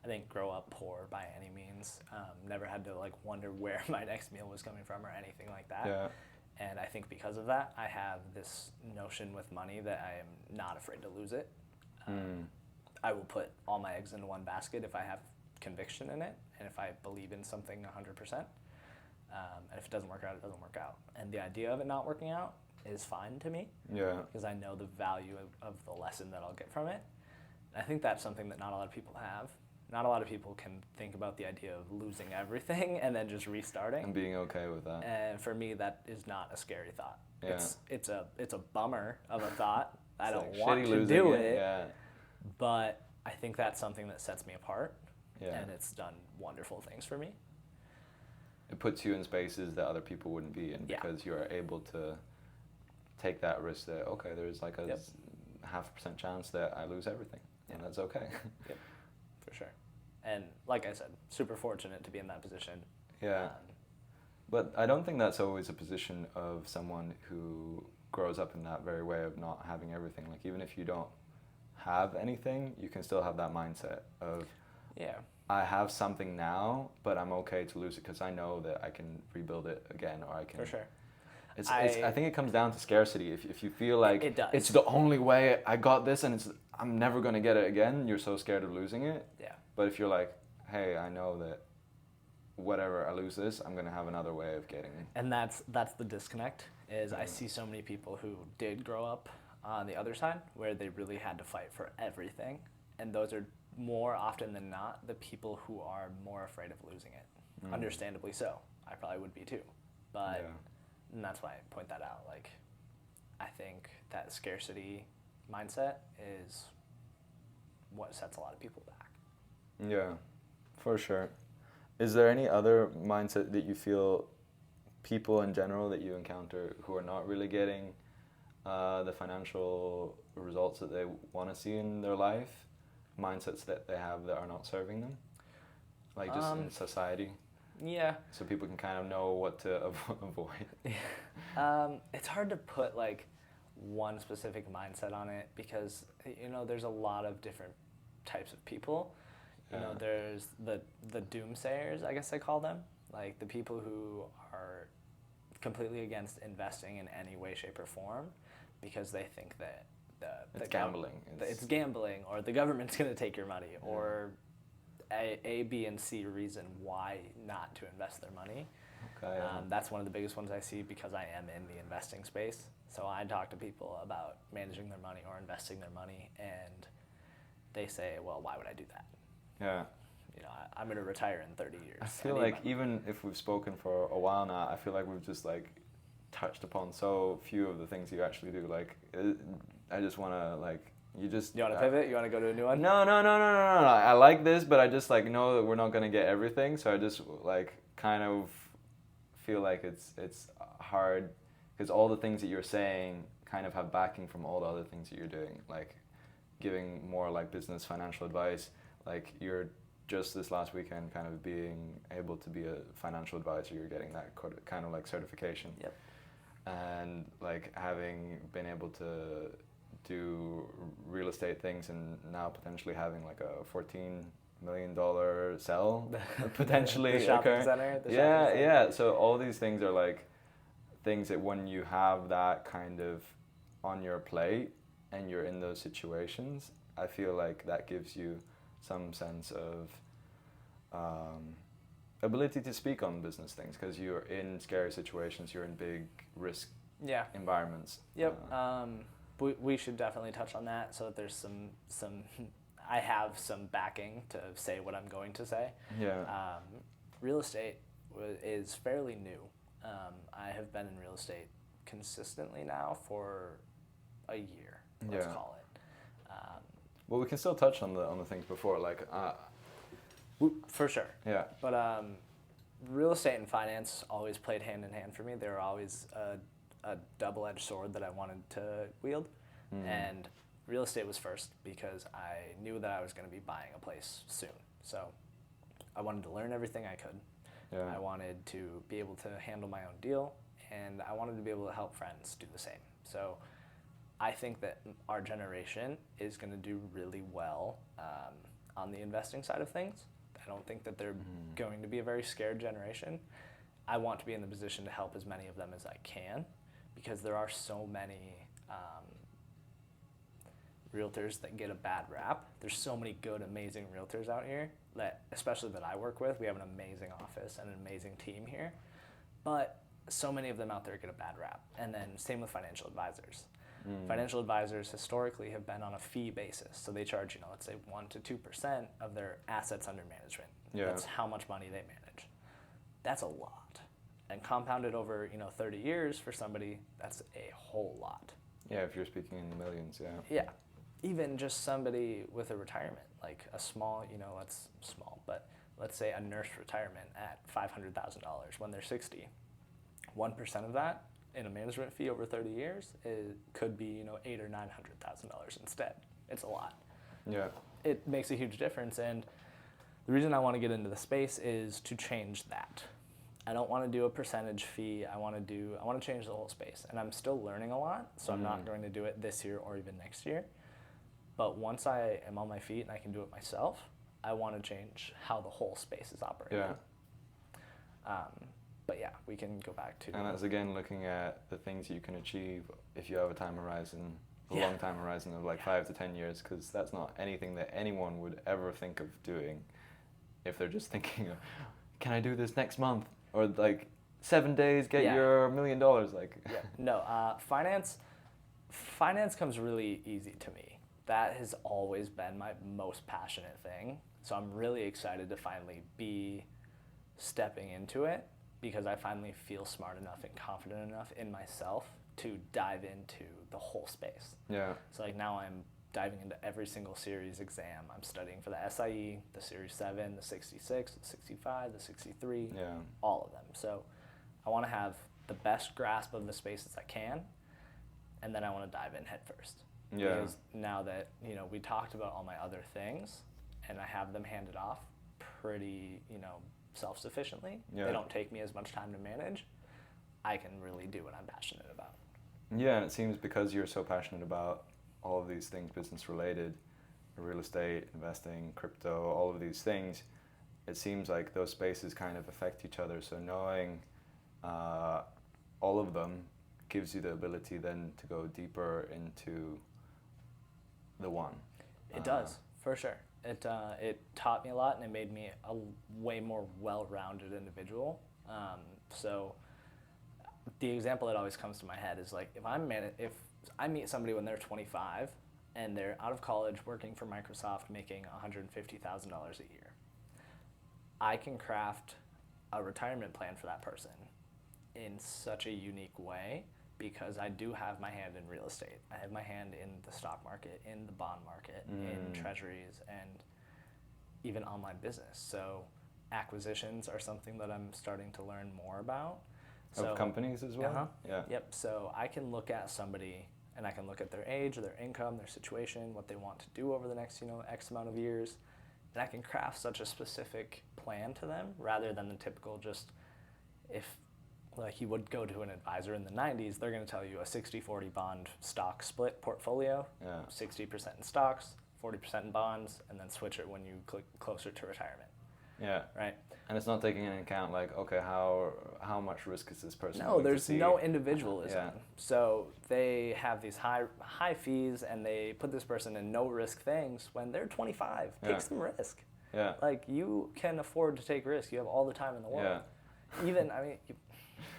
didn't grow up poor by any means. Never had to like wonder where my next meal was coming from or anything like that. Yeah. And I think because of that, I have this notion with money that I am not afraid to lose it. I will put all my eggs into one basket if I have conviction in it and if I believe in something 100%. And if it doesn't work out, it doesn't work out. And the idea of it not working out is fine to me. Yeah. Because I know the value of the lesson that I'll get from it. And I think that's something that not a lot of people have. Not a lot of people can think about the idea of losing everything and then just restarting. And being okay with that. And for me, that is not a scary thought. Yeah. It's a bummer of a thought. I don't like want shitty to losing do it. it. Yeah. But I think that's something that sets me apart. Yeah. And it's done wonderful things for me. It puts you in spaces that other people wouldn't be in because you're able to take that risk that, okay, there's like a 0.5% chance that I lose everything. And that's okay. Yep, for sure. And like I said, super fortunate to be in that position. Yeah. But I don't think that's always a position of someone who grows up in that very way of not having everything. Like even if you don't have anything, you can still have that mindset of, I have something now, but I'm okay to lose it because I know that I can rebuild it again, or I can. For sure. I think it comes down to scarcity. If you feel like it does. It's the only way I got this and I'm never going to get it again, you're so scared of losing it. Yeah. But if you're like, hey, I know that whatever I lose this, I'm going to have another way of getting it. And that's the disconnect, is I see so many people who did grow up on the other side where they really had to fight for everything. And those are more often than not the people who are more afraid of losing it. Understandably so. I probably would be too. But and that's why I point that out. Like, I think that scarcity mindset is what sets a lot of people back. Yeah, for sure. Is there any other mindset that you feel people in general that you encounter who are not really getting the financial results that they want to see in their life? Mindsets that they have that are not serving them? Like just in society? Yeah. So people can kind of know what to avoid. It's hard to put like one specific mindset on it because, you know, there's a lot of different types of people. You know, there's the doomsayers, I guess I call them, like the people who are completely against investing in any way, shape, or form because they think that it's gambling. It's gambling, or the government's going to take your money, or A, B, and C reason why not to invest their money. Okay. That's one of the biggest ones I see because I am in the investing space. So I talk to people about managing their money or investing their money, and they say, well, why would I do that? Yeah. You know, I'm going to retire in 30 years. I feel like even if we've spoken for a while now, I feel like we've just like touched upon so few of the things you actually do. Like, I just want to like, you want to pivot? You want to go to a new one? No. I like this, but I just like know that we're not going to get everything. So I just like kind of feel like it's hard because all the things that you're saying kind of have backing from all the other things that you're doing, like giving more like business financial advice. Like you're just this last weekend kind of being able to be a financial advisor, you're getting that kind of like certification. Yep. And like having been able to do real estate things and now potentially having like a $14 million sell potentially the shopping occur. center. Yeah. So all these things are like things that when you have that kind of on your plate and you're in those situations, I feel like that gives you some sense of ability to speak on business things because you're in scary situations, you're in big risk environments. Yep. We should definitely touch on that so that there's some I have some backing to say what I'm going to say. Yeah. Real estate is fairly new. I have been in real estate consistently now for a year, let's call it. Well, we can still touch on the things before, like. For sure. Yeah. But real estate and finance always played hand in hand for me. They were always a double-edged sword that I wanted to wield. And real estate was first because I knew that I was going to be buying a place soon. So I wanted to learn everything I could. Yeah. I wanted to be able to handle my own deal, and I wanted to be able to help friends do the same. So I think that our generation is going to do really well on the investing side of things. I don't think that they're going to be a very scared generation. I want to be in the position to help as many of them as I can because there are so many realtors that get a bad rap. There's so many good, amazing realtors out here that, especially that I work with, we have an amazing office and an amazing team here, but so many of them out there get a bad rap. And then same with financial advisors. Financial advisors historically have been on a fee basis. So they charge, let's say 1% to 2% of their assets under management. Yeah. That's how much money they manage. That's a lot. And compounded over, 30 years for somebody, that's a whole lot. Yeah, if you're speaking in the millions, yeah. Yeah. Even just somebody with a retirement, like a small, let's say a nurse retirement at $500,000 when they're 60. 1% of that in a management fee over 30 years, it could be, $800,000 or $900,000 instead. It's a lot. Yeah. It makes a huge difference, and the reason I want to get into the space is to change that. I don't want to do a percentage fee. I want to change the whole space, and I'm still learning a lot, so I'm not going to do it this year or even next year. But once I am on my feet and I can do it myself, I want to change how the whole space is operating. Yeah. But yeah, we can go back to. And that's again looking at the things you can achieve if you have a time horizon, long time horizon of like 5 to 10 years, because that's not anything that anyone would ever think of doing if they're just thinking, can I do this next month? Or like 7 days, get your $1 million. Like. Yeah. No, finance comes really easy to me. That has always been my most passionate thing. So I'm really excited to finally be stepping into it, because I finally feel smart enough and confident enough in myself to dive into the whole space. Yeah. So like now I'm diving into every single series exam. I'm studying for the SIE, the Series 7, the 66, the 65, the 63, all of them. So I want to have the best grasp of the space as I can, and then I want to dive in head first. Yeah. Because now that, we talked about all my other things and I have them handed off pretty, self-sufficiently, they don't take me as much time to manage, I can really do what I'm passionate about. Yeah, and it seems because you're so passionate about all of these things business related, real estate, investing, crypto, all of these things, it seems like those spaces kind of affect each other. So knowing all of them gives you the ability then to go deeper into the one. It does, for sure. It taught me a lot, and it made me a way more well-rounded individual. So the example that always comes to my head is like if I meet somebody when they're 25 and they're out of college working for Microsoft making $150,000 a year, I can craft a retirement plan for that person in such a unique way because I do have my hand in real estate. I have my hand in the stock market, in the bond market, in treasuries, and even online business. So acquisitions are something that I'm starting to learn more about. Of companies as well? Yeah. Yep. So I can look at somebody and I can look at their age, their income, their situation, what they want to do over the next, X amount of years, and I can craft such a specific plan to them rather than the typical just if like you would go to an advisor in the 90s, they're going to tell you a 60-40 bond stock split portfolio, 60% in stocks, 40% in bonds, and then switch it when you click closer to retirement. Yeah. Right. And it's not taking into account like, okay, how much risk is this person? No, there's no individualism. Yeah. So they have these high fees, and they put this person in no risk things when they're 25. Take some risk. Yeah. Like you can afford to take risk. You have all the time in the world. Yeah. Even I mean.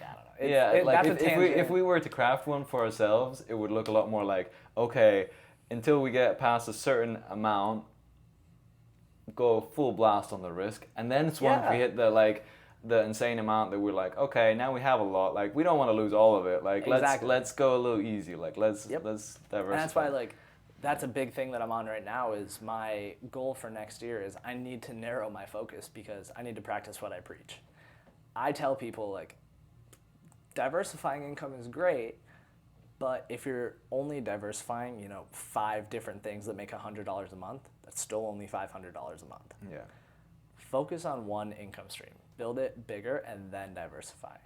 I don't know. Like if we were to craft one for ourselves, it would look a lot more like, okay, until we get past a certain amount, go full blast on the risk, and then it's once we hit the insane amount that we're like, okay, now we have a lot, like we don't want to lose all of it, like let's go a little easy, like let's diversify. And that's why that's a big thing that I'm on right now. Is my goal for next year is I need to narrow my focus because I need to practice what I preach. I tell people diversifying income is great, but if you're only diversifying, 5 different things that make $100 a month, that's still only $500 a month. Yeah. Focus on one income stream, build it bigger, and then diversify.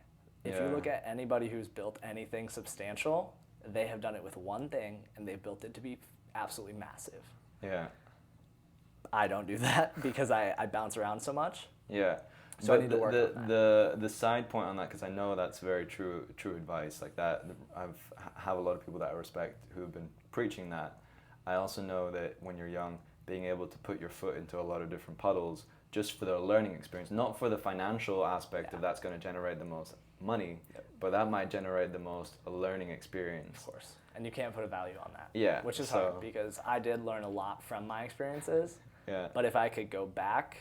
If you look at anybody who's built anything substantial, they have done it with one thing, and they've built it to be absolutely massive. Yeah. I don't do that because I bounce around so much. Yeah. So I need to work on that. The side point on that, because I know that's very true advice like that. Have a lot of people that I respect who have been preaching that. I also know that when you're young, being able to put your foot into a lot of different puddles just for the learning experience, not for the financial aspect of that's going to generate the most money, but that might generate the most learning experience. Of course. And you can't put a value on that. Yeah. Which is hard because I did learn a lot from my experiences. Yeah. But if I could go back,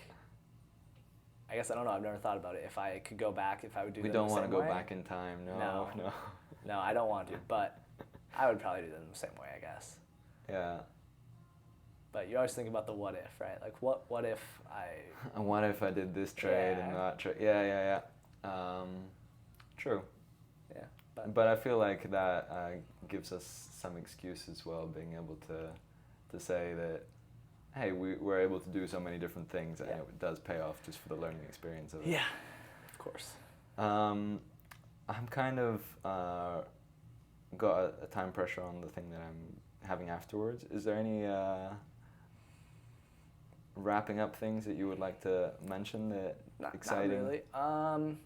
I guess I don't know. I've never thought about it. If I could go back, if I would do them the same way. We don't want to go back in time. No, I don't want to. But I would probably do them the same way, I guess. Yeah. But you always think about the what if, right? Like what if I... And what if I did this trade and that trade? Yeah. True. Yeah. But I feel like that gives us some excuse as well, being able to say that, hey, we're able to do so many different things, and it does pay off just for the learning experience of it. Yeah, of course. I'm kind of got a time pressure on the thing that I'm having afterwards. Is there any wrapping up things that you would like to mention that exciting? Not really.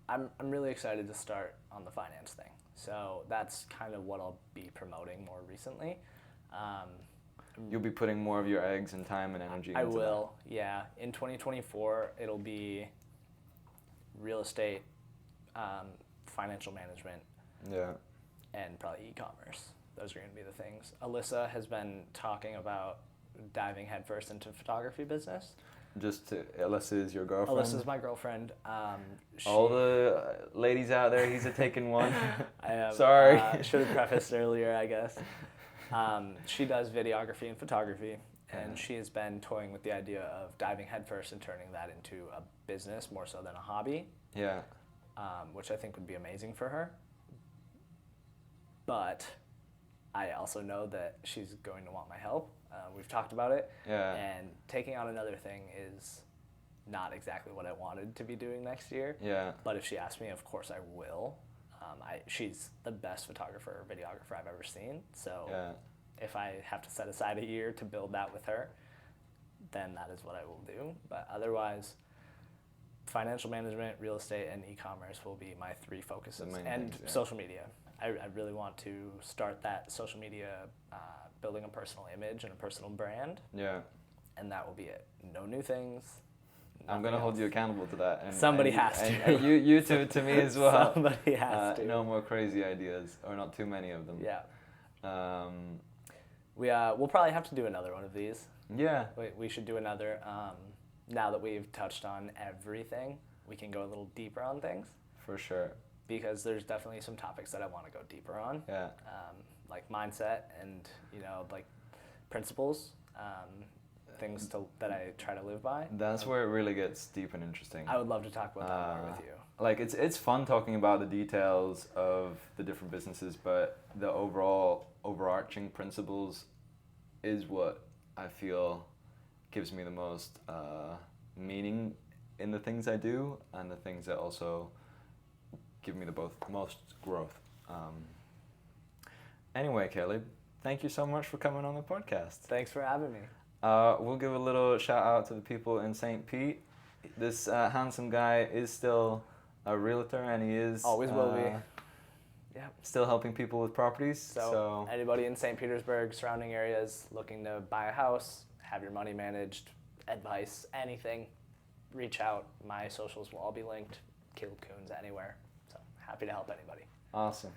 I'm really excited to start on the finance thing. So that's kind of what I'll be promoting more recently. You'll be putting more of your eggs and time and energy into I will, yeah. In 2024, it'll be real estate, financial management, and probably e-commerce. Those are going to be the things. Alyssa has been talking about diving headfirst into photography business. Alyssa is your girlfriend? Alyssa's my girlfriend. All the ladies out there, he's taking one. I am. Sorry. Should have prefaced earlier, I guess. She does videography and photography, and she has been toying with the idea of diving headfirst and turning that into a business more so than a hobby. Yeah. Which I think would be amazing for her. But I also know that she's going to want my help. We've talked about it. Yeah. And taking on another thing is not exactly what I wanted to be doing next year. Yeah. But if she asks me, of course I will. She's the best photographer or videographer I've ever seen. So if I have to set aside a year to build that with her, then that is what I will do. But otherwise, financial management, real estate, and e-commerce will be my 3 focuses. And social media. I really want to start that social media, building a personal image and a personal brand. Yeah. And that will be it. No new things. I'm going to hold you accountable to that. And, Somebody has to. And you to me as well. Somebody has to. No more crazy ideas, or not too many of them. Yeah. We'll probably have to do another one of these. Yeah. We should do another. Now that we've touched on everything, we can go a little deeper on things. For sure. Because there's definitely some topics that I want to go deeper on. Yeah. Like mindset and, like principles. Things that I try to live by. That's where it really gets deep and interesting. I would love to talk about that more with you. like it's fun talking about the details of the different businesses, but the overall overarching principles is what I feel gives me the most meaning in the things I do, and the things that also give me the most growth. Anyway, Caleb, thank you so much for coming on the podcast. Thanks for having me. We'll give a little shout out to the people in St. Pete. This handsome guy is still a realtor, and he is Always will be. Yeah, still helping people with properties. So anybody in St. Petersburg, surrounding areas, looking to buy a house, have your money managed, advice, anything, reach out. My socials will all be linked. Kalib Koons anywhere. So happy to help anybody. Awesome.